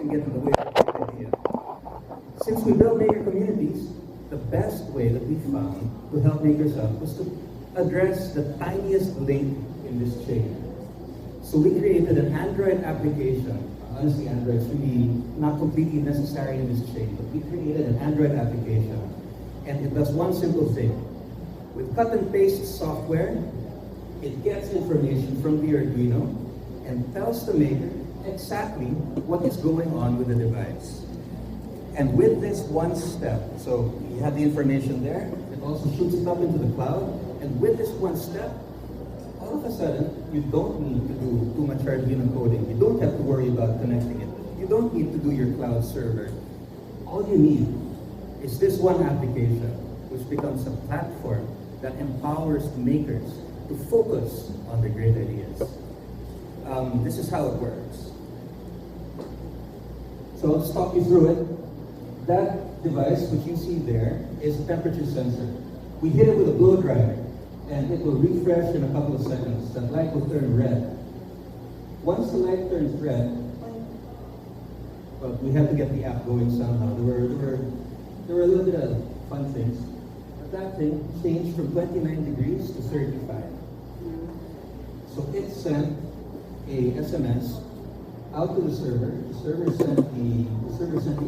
get in the way of the idea. Since we build maker communities, the best way that we found to help makers out was to address the tiniest link in this chain. So we created an Android application. Honestly, Android is really not completely necessary in this chain, but we created an Android application, and it does one simple thing. With cut and paste software, it gets information from the Arduino and tells the maker exactly what is going on with the device. And with this one step, so you have the information there, it also shoots it up into the cloud, and with this one step, all of a sudden, you don't need to do too much Arduino coding. You don't have to worry about connecting it. You don't need to do your cloud server. All you need is this one application, which becomes a platform that empowers makers to focus on their great ideas. This is how it works. So I'll just talk you through it. That device, which you see there, is a temperature sensor. We hit it with a blow dryer, and it will refresh in a couple of seconds. That light will turn red. Once the light turns red, well, we have to get the app going somehow. There were a little bit of fun things. But that thing changed from 29 degrees to 35. So it sent a SMS out to the server. The server sent the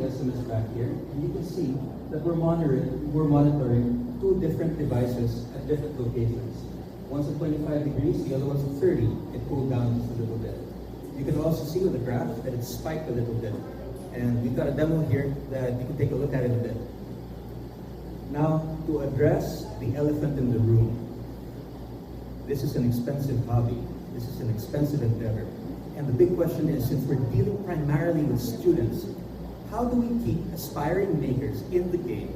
SMS back here, and you can see that we're monitoring two different devices at different locations. One's at 25 degrees, the other one's at 30. It cooled down just a little bit. You can also see with the graph that it spiked a little bit. And we've got a demo here that you can take a look at it a bit. Now, to address the elephant in the room, this is an expensive hobby. This is an expensive endeavor. And the big question is, since we're dealing primarily with students, how do we keep aspiring makers in the game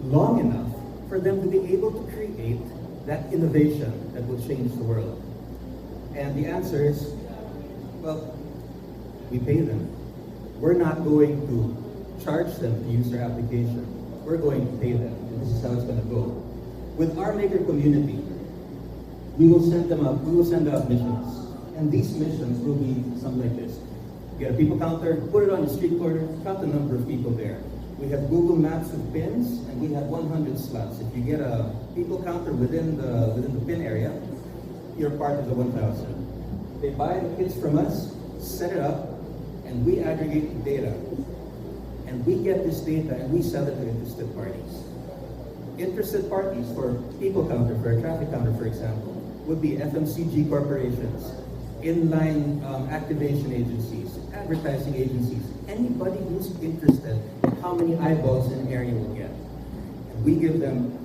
long enough for them to be able to create that innovation that will change the world? And the answer is, well, we pay them. We're not going to charge them to use their application. We're going to pay them, and this is how it's going to go. With our maker community, we will send out missions. And these missions will be something like this. Get a people counter, put it on the street corner, count the number of people there. We have Google Maps with pins, and we have 100 slots. If you get a people counter within the pin area, you're part of the 1,000. They buy the kits from us, set it up, and we aggregate the data. And we get this data and we sell it to interested parties. Interested parties for people counter, for a traffic counter, for example, would be FMCG corporations, inline activation agencies, advertising agencies, anybody who's interested in how many eyeballs an area will get. And we give them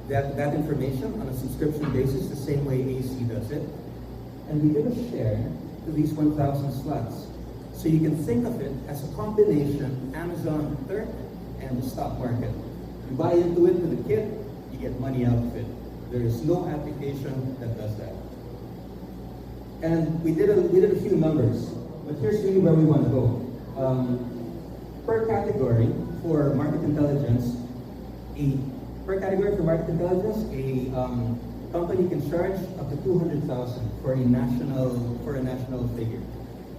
that information on a subscription basis, the same way AC does it. And we give a share to these 1,000 slots. So you can think of it as a combination Amazon Turk and the stock market. You buy into it with a kit, you get money out of it. There is no application that does that. And we did a few numbers, but here's really where we want to go. Per category for market intelligence, a company can charge up to $200,000 for a national figure.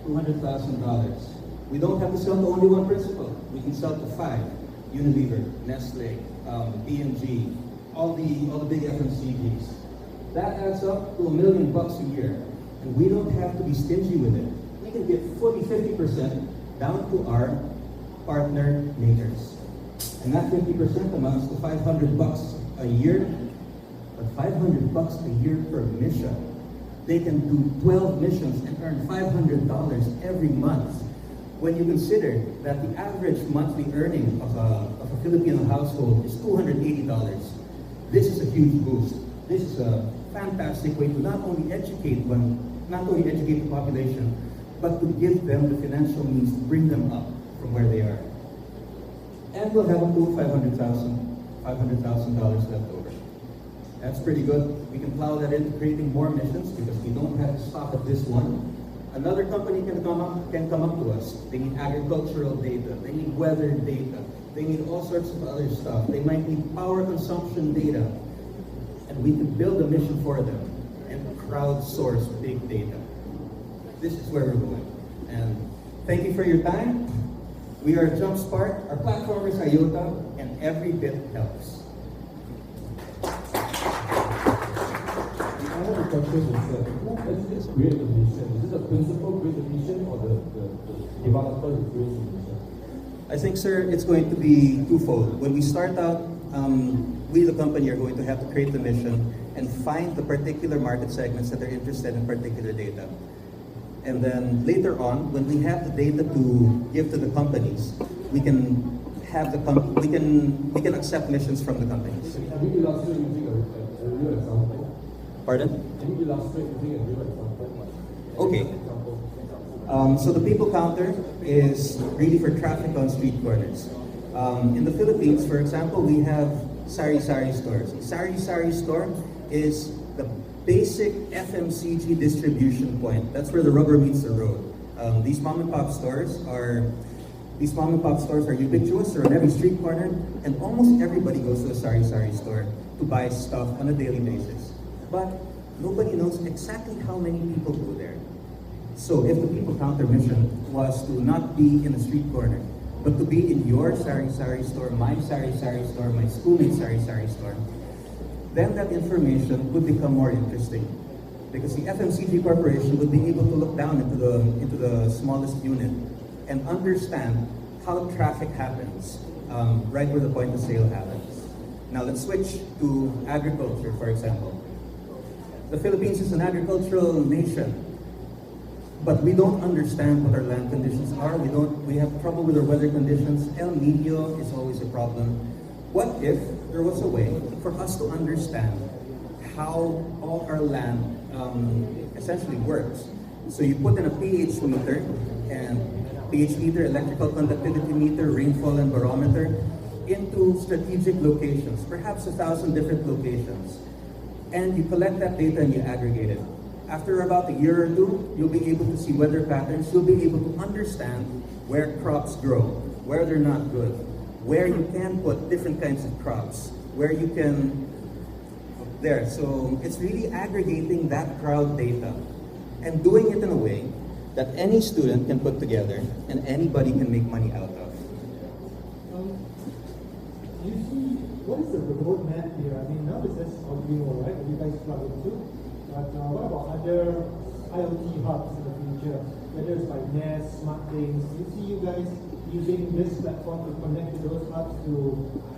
$200,000. We don't have to sell to only one principal. We can sell to 5. Unilever, Nestle, P&G, all the big FMCGs. That adds up to $1 million a year. And we don't have to be stingy with it. We can give 50% down to our partner makers. And that 50% amounts to $500 a year. But $500 a year per mission. They can do 12 missions and earn $500 every month. When you consider that the average monthly earning of a Filipino household is $280, this is a huge boost. This is a fantastic way to not only educate the population, but to give them the financial means to bring them up from where they are. And we'll have up to $500,000 left over. That's pretty good. We can plow that into creating more missions because we don't have to stop at this one. Another company can come up to us. They need agricultural data. They need weather data. They need all sorts of other stuff. They might need power consumption data. And we can build a mission for them and crowdsource big data. This is where we're going. And thank you for your time. We are Jumpstart, our platform is IOTa, and every bit helps. I have a question is, who actually create the mission? Is it the principal create the mission or the developer who creates the mission? I think, sir, it's going to be twofold. When we start out, we, the company, are going to have to create the mission and find the particular market segments that are interested in particular data. And then later on, when we have the data to give to the companies, we can have the we can accept missions from the companies. Can you illustrate using a real example? Pardon? Can you illustrate using a real example? Okay. So the people counter is really for traffic on street corners. In the Philippines, for example, we have sari-sari stores. A sari-sari store is the basic FMCG distribution point. That's where the rubber meets the road. These mom and pop stores are ubiquitous. They're on every street corner, and almost everybody goes to a sari-sari store to buy stuff on a daily basis. But nobody knows exactly how many people go there. So if the people counter mission was to not be in a street corner, but to be in your sari-sari store, my sari-sari store, my schoolmate's sari-sari store, then that information would become more interesting. Because the FMCG corporation would be able to look down into the smallest unit and understand how traffic happens, right where the point of sale happens. Now let's switch to agriculture, for example. The Philippines is an agricultural nation, but we don't understand what our land conditions are. We have trouble with our weather conditions. El Nino is always a problem. What if there was a way for us to understand how all our land essentially works? So you put in a pH meter, and pH meter, electrical conductivity meter, rainfall and barometer into strategic locations, perhaps 1,000 different locations. And you collect that data and you aggregate it. After about a year or two, you'll be able to see weather patterns. You'll be able to understand where crops grow, where they're not good, where you can put different kinds of crops, where you can, there. So it's really aggregating that crowd data and doing it in a way that any student can put together and anybody can make money out of. You see, what is the roadmap here? I mean, now this is Arduino, right? You guys plug into. But what about other IoT hubs in the future? Whether it's like Nest, Smart Things, do you see you guys using this platform to connect to those hubs to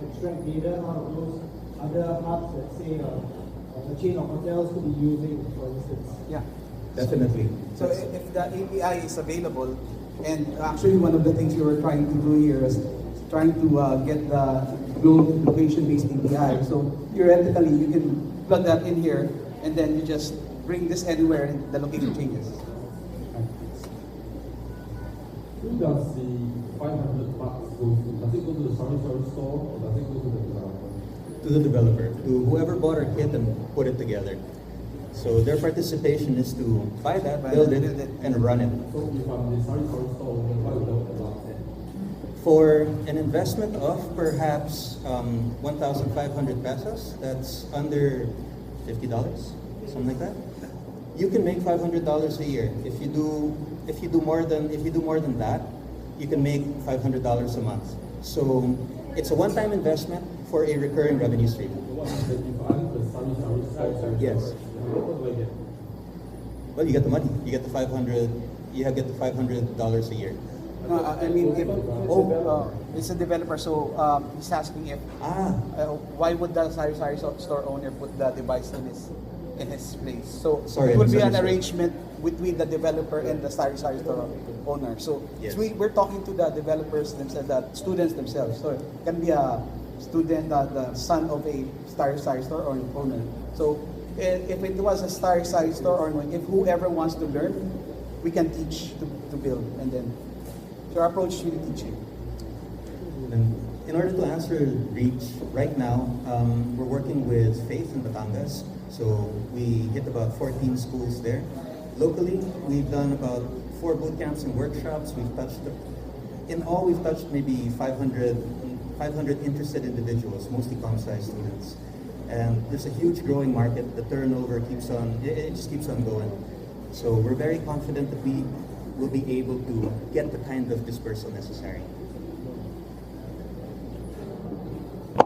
extract data out of those other hubs that say a chain of hotels could be using, for instance? Yeah. Definitely. So if the API is available, and actually one of the things we were trying to do here is trying to get the globe location-based API. So theoretically, you can plug that in here, and then you just bring this anywhere and the location changes. Who does the $500 go to? Does it go to the sari-sari store or does it go to the developer? To the developer, to whoever bought our kit and put it together. So their participation is to buy that, build it, and run it. So if I'm the sari-sari store, why would I allow that? For an investment of perhaps 1,500 pesos, that's under $50, something like that. You can make $500 a year. If you do more than that, you can make $500 a month. So it's a one-time investment for a recurring revenue stream. What happens if I'm the sari-sari? Yes. What do I get? Well, you get the money. You get the $500. You get the $500 a year. I mean, if it's a developer, so he's asking if why would the sari-sari store owner put the device in his place? So sorry, it would be an arrangement between the developer and the sari-sari store owner. So yes. We're talking to the developers themselves, the students themselves. So it can be a student, the son of a sari-sari store owner. So if it was a sari-sari store owner, if whoever wants to learn, we can teach to build, and then. So our approach is really teaching. In order to answer reach, right now, we're working with Faith in Batangas. So we hit about 14 schools there. Locally, we've done about 4 boot camps and workshops. In all, we've touched maybe 500 interested individuals, mostly com-sci students. And there's a huge growing market. The turnover it just keeps on going. So we're very confident that will be able to get the kind of dispersal necessary.